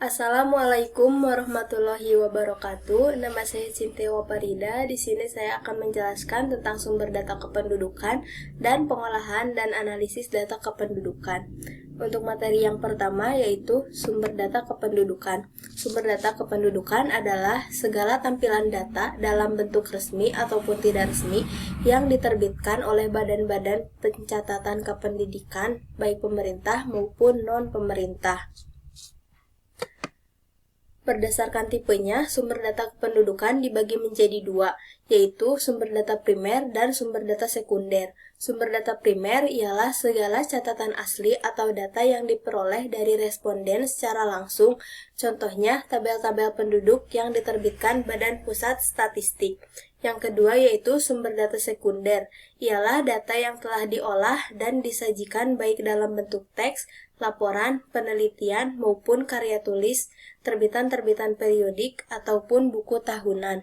Assalamualaikum warahmatullahi wabarakatuh. Nama saya Cynthia Waparida. Di sini saya akan menjelaskan tentang sumber data kependudukan dan pengolahan dan analisis data kependudukan. Untuk materi yang pertama yaitu sumber data kependudukan. Sumber data kependudukan adalah segala tampilan data dalam bentuk resmi ataupun tidak resmi yang diterbitkan oleh badan-badan pencatatan kependidikan, baik pemerintah maupun non-pemerintah. Berdasarkan tipenya, sumber data kependudukan dibagi menjadi dua, yaitu sumber data primer dan sumber data sekunder. Sumber data primer ialah segala catatan asli atau data yang diperoleh dari responden secara langsung, contohnya tabel-tabel penduduk yang diterbitkan Badan Pusat Statistik. Yang kedua yaitu sumber data sekunder, ialah data yang telah diolah dan disajikan baik dalam bentuk teks, laporan, penelitian, maupun karya tulis, terbitan-terbitan periodik, ataupun buku tahunan.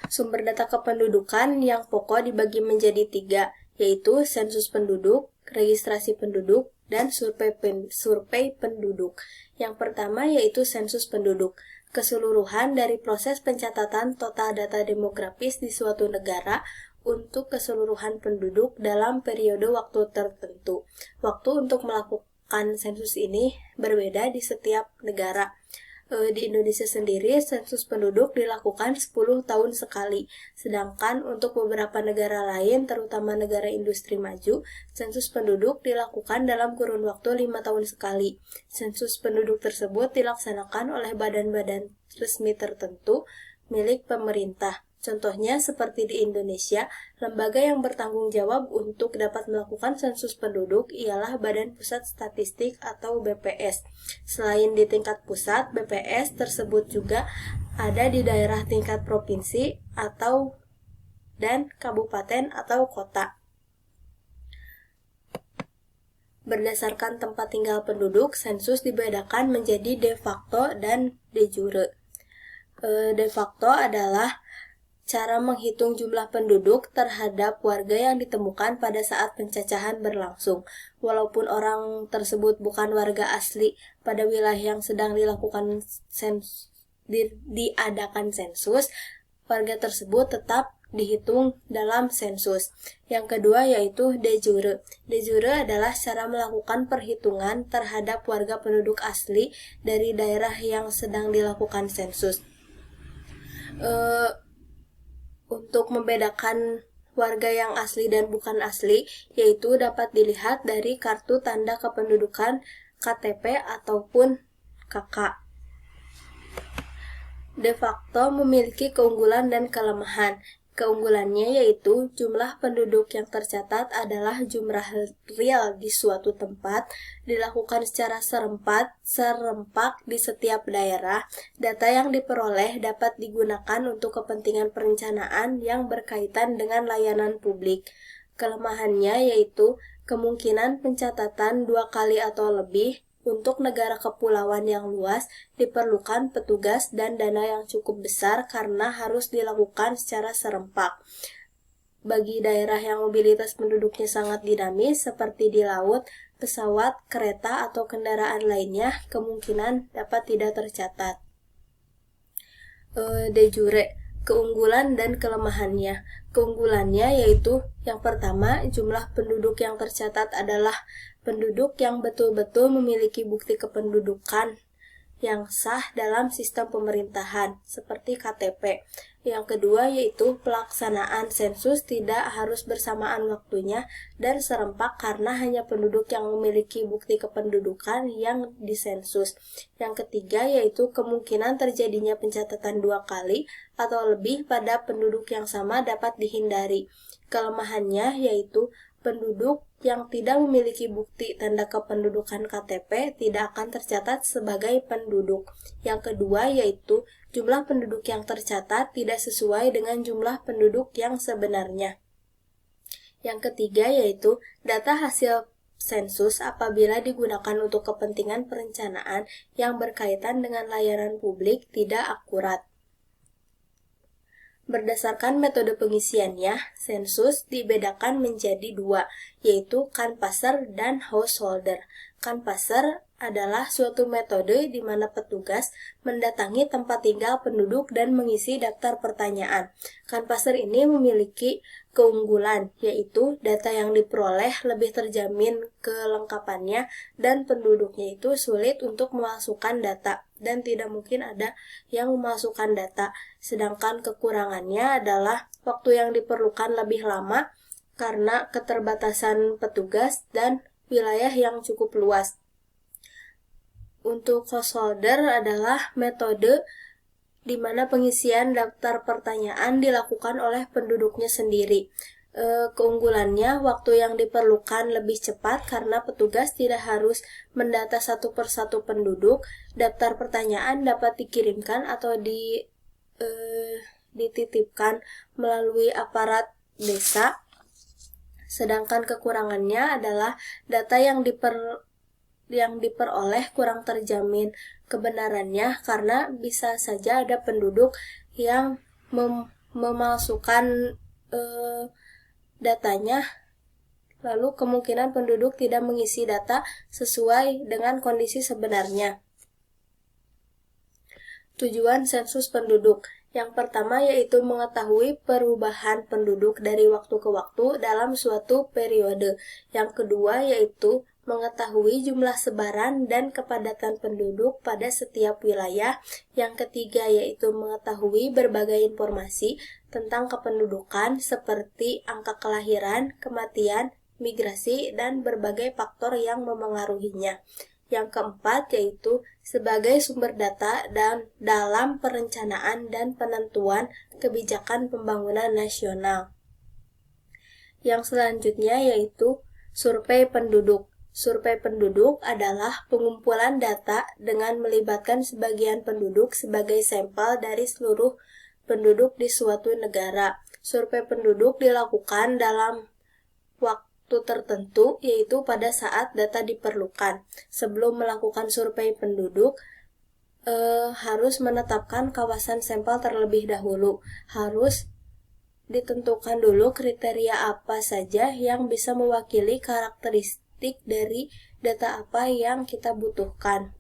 Sumber data kependudukan yang pokok dibagi menjadi tiga, yaitu sensus penduduk, registrasi penduduk, dan survei penduduk. Yang pertama yaitu sensus penduduk. Keseluruhan dari proses pencatatan total data demografis di suatu negara untuk keseluruhan penduduk dalam periode waktu tertentu. Waktu untuk melakukan sensus ini berbeda di setiap negara. Di Indonesia sendiri, sensus penduduk dilakukan 10 tahun sekali. Sedangkan untuk beberapa negara lain, terutama negara industri maju, sensus penduduk dilakukan dalam kurun waktu 5 tahun sekali. Sensus penduduk tersebut dilaksanakan oleh badan-badan resmi tertentu milik pemerintah. Contohnya seperti di Indonesia, lembaga yang bertanggung jawab untuk dapat melakukan sensus penduduk ialah Badan Pusat Statistik atau BPS. Selain di tingkat pusat, BPS tersebut juga ada di daerah tingkat provinsi dan kabupaten atau kota. Berdasarkan tempat tinggal penduduk, sensus dibedakan menjadi de facto dan de jure. De facto adalah cara menghitung jumlah penduduk terhadap warga yang ditemukan pada saat pencacahan berlangsung. Walaupun orang tersebut bukan warga asli pada wilayah yang sedang diadakan sensus, warga tersebut tetap dihitung dalam sensus. Yang kedua yaitu de jure. De jure adalah cara melakukan perhitungan terhadap warga penduduk asli dari daerah yang sedang dilakukan sensus. Untuk membedakan warga yang asli dan bukan asli, yaitu dapat dilihat dari kartu tanda kependudukan KTP ataupun KK. De facto memiliki keunggulan dan kelemahan. Keunggulannya yaitu jumlah penduduk yang tercatat adalah jumlah real di suatu tempat, dilakukan secara serempak di setiap daerah. Data yang diperoleh dapat digunakan untuk kepentingan perencanaan yang berkaitan dengan layanan publik. Kelemahannya yaitu kemungkinan pencatatan 2 kali atau lebih. Untuk negara kepulauan yang luas, diperlukan petugas dan dana yang cukup besar karena harus dilakukan secara serempak. Bagi daerah yang mobilitas penduduknya sangat dinamis, seperti di laut, pesawat, kereta, atau kendaraan lainnya, kemungkinan dapat tidak tercatat. De jure, keunggulan dan kelemahannya. Keunggulannya yaitu yang pertama, jumlah penduduk yang tercatat adalah penduduk yang betul-betul memiliki bukti kependudukan yang sah dalam sistem pemerintahan, seperti KTP. Yang kedua yaitu pelaksanaan sensus tidak harus bersamaan waktunya dan serempak karena hanya penduduk yang memiliki bukti kependudukan yang disensus. Yang ketiga yaitu kemungkinan terjadinya pencatatan 2 kali atau lebih pada penduduk yang sama dapat dihindari. Kelemahannya yaitu penduduk yang tidak memiliki bukti tanda kependudukan KTP tidak akan tercatat sebagai penduduk. Yang kedua yaitu jumlah penduduk yang tercatat tidak sesuai dengan jumlah penduduk yang sebenarnya. Yang ketiga yaitu data hasil sensus apabila digunakan untuk kepentingan perencanaan yang berkaitan dengan layanan publik tidak akurat. Berdasarkan metode pengisiannya, sensus dibedakan menjadi 2, yaitu canvasser dan householder. Canvasser adalah suatu metode di mana petugas mendatangi tempat tinggal penduduk dan mengisi daftar pertanyaan. Canvasser ini memiliki keunggulan, yaitu data yang diperoleh lebih terjamin kelengkapannya dan penduduknya itu sulit untuk memasukkan data dan tidak mungkin ada yang memasukkan data. Sedangkan kekurangannya adalah waktu yang diperlukan lebih lama karena keterbatasan petugas dan wilayah yang cukup luas. Untuk householder adalah metode di mana pengisian daftar pertanyaan dilakukan oleh penduduknya sendiri. Keunggulannya, waktu yang diperlukan lebih cepat karena petugas tidak harus mendata satu persatu penduduk. Daftar pertanyaan dapat dikirimkan atau dititipkan melalui aparat desa. Sedangkan kekurangannya adalah data yang diperoleh kurang terjamin kebenarannya karena bisa saja ada penduduk yang memalsukan datanya, lalu kemungkinan penduduk tidak mengisi data sesuai dengan kondisi sebenarnya. Tujuan sensus penduduk yang pertama yaitu mengetahui perubahan penduduk dari waktu ke waktu dalam suatu periode. Yang kedua yaitu mengetahui jumlah sebaran dan kepadatan penduduk pada setiap wilayah. Yang ketiga yaitu mengetahui berbagai informasi tentang kependudukan seperti angka kelahiran, kematian, migrasi, dan berbagai faktor yang memengaruhinya. Yang keempat yaitu sebagai sumber data dan dalam perencanaan dan penentuan kebijakan pembangunan nasional. Yang selanjutnya yaitu survei penduduk. Survei penduduk adalah pengumpulan data dengan melibatkan sebagian penduduk sebagai sampel dari seluruh penduduk di suatu negara. Survei penduduk dilakukan dalam waktu tertentu, yaitu pada saat data diperlukan. Sebelum melakukan survei penduduk, harus menetapkan kawasan sampel terlebih dahulu. Harus ditentukan dulu kriteria apa saja yang bisa mewakili karakteristik dari data apa yang kita butuhkan.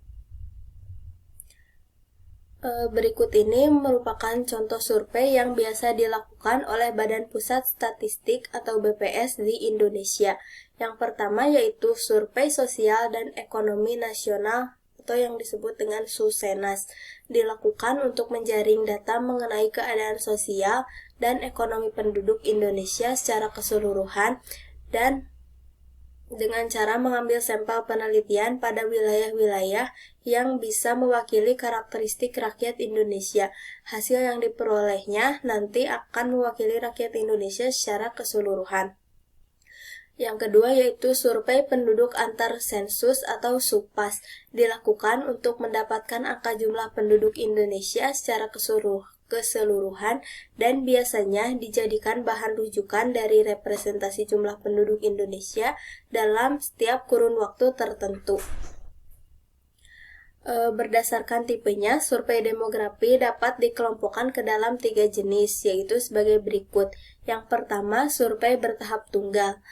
Berikut ini merupakan contoh survei yang biasa dilakukan oleh Badan Pusat Statistik atau BPS di Indonesia. Yang pertama yaitu Survei Sosial dan Ekonomi Nasional atau yang disebut dengan SUSENAS. Dilakukan untuk menjaring data mengenai keadaan sosial dan ekonomi penduduk Indonesia secara keseluruhan dan dengan cara mengambil sampel penelitian pada wilayah-wilayah yang bisa mewakili karakteristik rakyat Indonesia. Hasil yang diperolehnya nanti akan mewakili rakyat Indonesia secara keseluruhan. Yang kedua yaitu survei penduduk antar sensus atau SUPAS. Dilakukan untuk mendapatkan angka jumlah penduduk Indonesia secara keseluruhan dan biasanya dijadikan bahan rujukan dari representasi jumlah penduduk Indonesia dalam setiap kurun waktu tertentu. Berdasarkan tipenya, survei demografi dapat dikelompokkan ke dalam 3 jenis, yaitu sebagai berikut. Yang pertama, survei bertahap tunggal.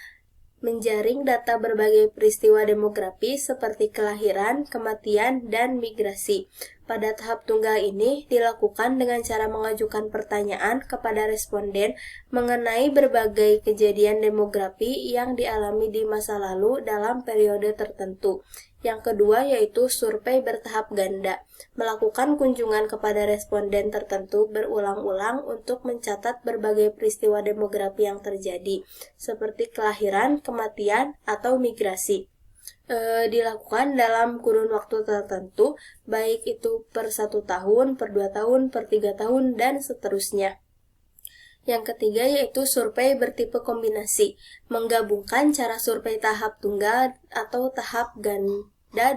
Menjaring data berbagai peristiwa demografi seperti kelahiran, kematian, dan migrasi. Pada tahap tunggal ini dilakukan dengan cara mengajukan pertanyaan kepada responden mengenai berbagai kejadian demografi yang dialami di masa lalu dalam periode tertentu. Yang kedua yaitu survei bertahap ganda, melakukan kunjungan kepada responden tertentu berulang-ulang untuk mencatat berbagai peristiwa demografi yang terjadi, seperti kelahiran, kematian, atau migrasi. Dilakukan dalam kurun waktu tertentu, baik itu per 1 tahun, per 2 tahun, per 3 tahun, dan seterusnya. Yang ketiga yaitu survei bertipe kombinasi, menggabungkan cara survei tahap tunggal atau tahap ganda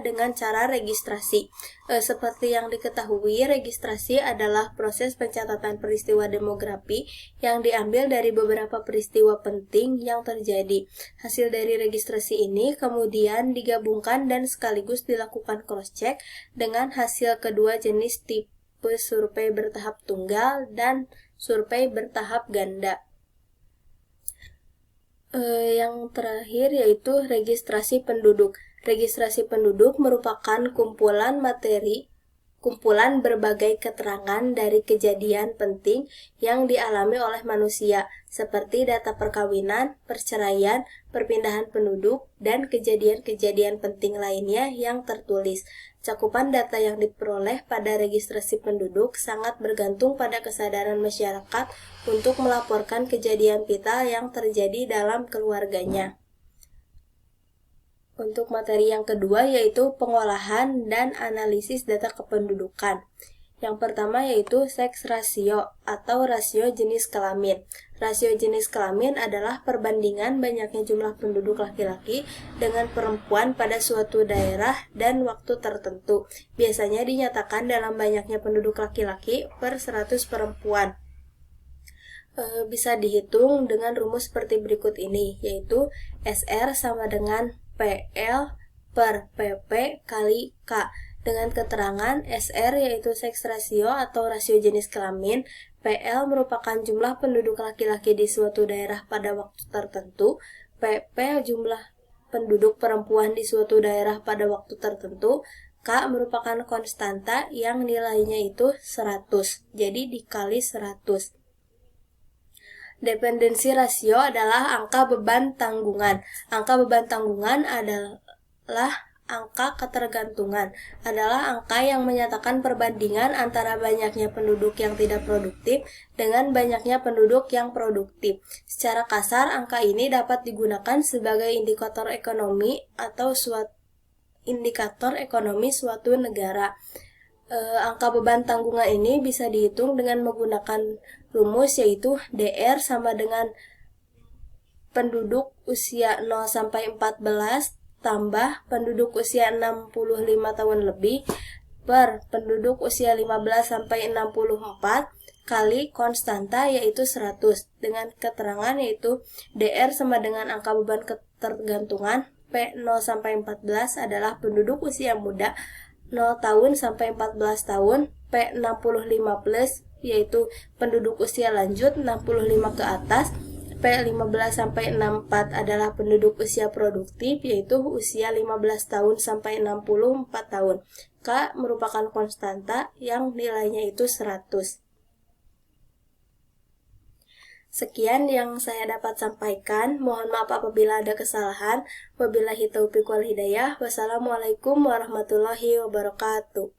dengan cara registrasi. Seperti yang diketahui, registrasi adalah proses pencatatan peristiwa demografi yang diambil dari beberapa peristiwa penting yang terjadi. Hasil dari registrasi ini kemudian digabungkan dan sekaligus dilakukan cross-check dengan hasil kedua jenis tipe survei bertahap tunggal dan survei bertahap ganda. Yang terakhir yaitu registrasi penduduk. Registrasi penduduk merupakan kumpulan berbagai keterangan dari kejadian penting yang dialami oleh manusia, seperti data perkawinan, perceraian, perpindahan penduduk, dan kejadian-kejadian penting lainnya yang tertulis. Cakupan data yang diperoleh pada registrasi penduduk sangat bergantung pada kesadaran masyarakat untuk melaporkan kejadian vital yang terjadi dalam keluarganya. Untuk materi yang kedua yaitu pengolahan dan analisis data kependudukan. Yang pertama yaitu seks rasio atau rasio jenis kelamin. Rasio jenis kelamin adalah perbandingan banyaknya jumlah penduduk laki-laki dengan perempuan pada suatu daerah dan waktu tertentu. Biasanya dinyatakan dalam banyaknya penduduk laki-laki per 100 perempuan. Bisa dihitung dengan rumus seperti berikut ini, yaitu SR sama dengan PL per PP kali K. Dengan keterangan SR yaitu seks rasio atau rasio jenis kelamin, PL merupakan jumlah penduduk laki-laki di suatu daerah pada waktu tertentu, PP jumlah penduduk perempuan di suatu daerah pada waktu tertentu, K merupakan konstanta yang nilainya itu 100, jadi dikali 100. Dependensi rasio adalah angka beban tanggungan. Angka beban tanggungan adalah angka ketergantungan, adalah angka yang menyatakan perbandingan antara banyaknya penduduk yang tidak produktif dengan banyaknya penduduk yang produktif. Secara kasar, angka ini dapat digunakan sebagai indikator ekonomi atau suatu negara. Angka beban tanggungan ini bisa dihitung dengan menggunakan rumus yaitu DR sama dengan penduduk usia 0-14 tambah penduduk usia 65 tahun lebih per penduduk usia 15-64 kali konstanta yaitu 100 dengan keterangan yaitu DR sama dengan angka beban ketergantungan P 0-14 adalah penduduk usia muda 0 tahun sampai 14 tahun P 65 plus yaitu penduduk usia lanjut 65 ke atas P15-64 adalah penduduk usia produktif, yaitu usia 15 tahun sampai 64 tahun. K merupakan konstanta yang nilainya itu 100. Sekian yang saya dapat sampaikan. Mohon maaf apabila ada kesalahan. Wabillahi taufiq wal hidayah. Wassalamualaikum warahmatullahi wabarakatuh.